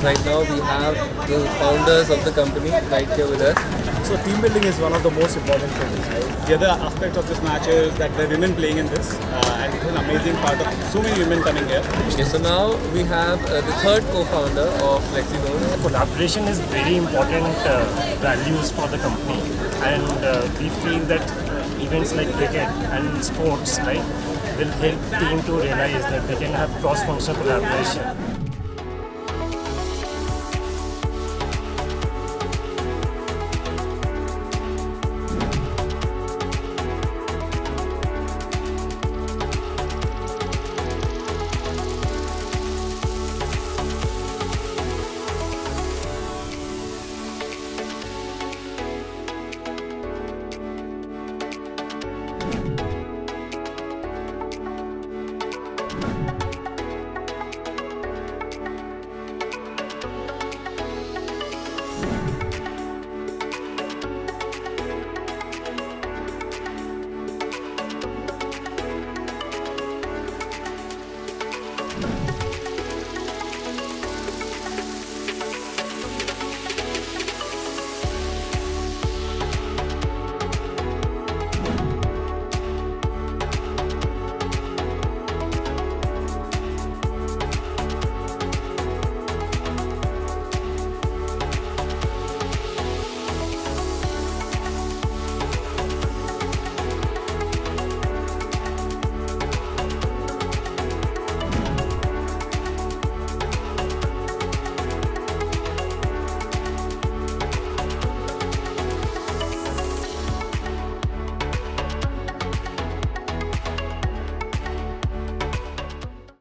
right now we have the founders of the company right here with us. So team building is one of the most important things, right? The other aspect of this match is that there are women playing in this, and it is an amazing part of so many women coming here. Okay, so now we have the third co-founder of FlexiLoans. Collaboration is very important values for the company, and we feel that events like cricket and sports, right, will help team to realize that they can have cross-functional collaboration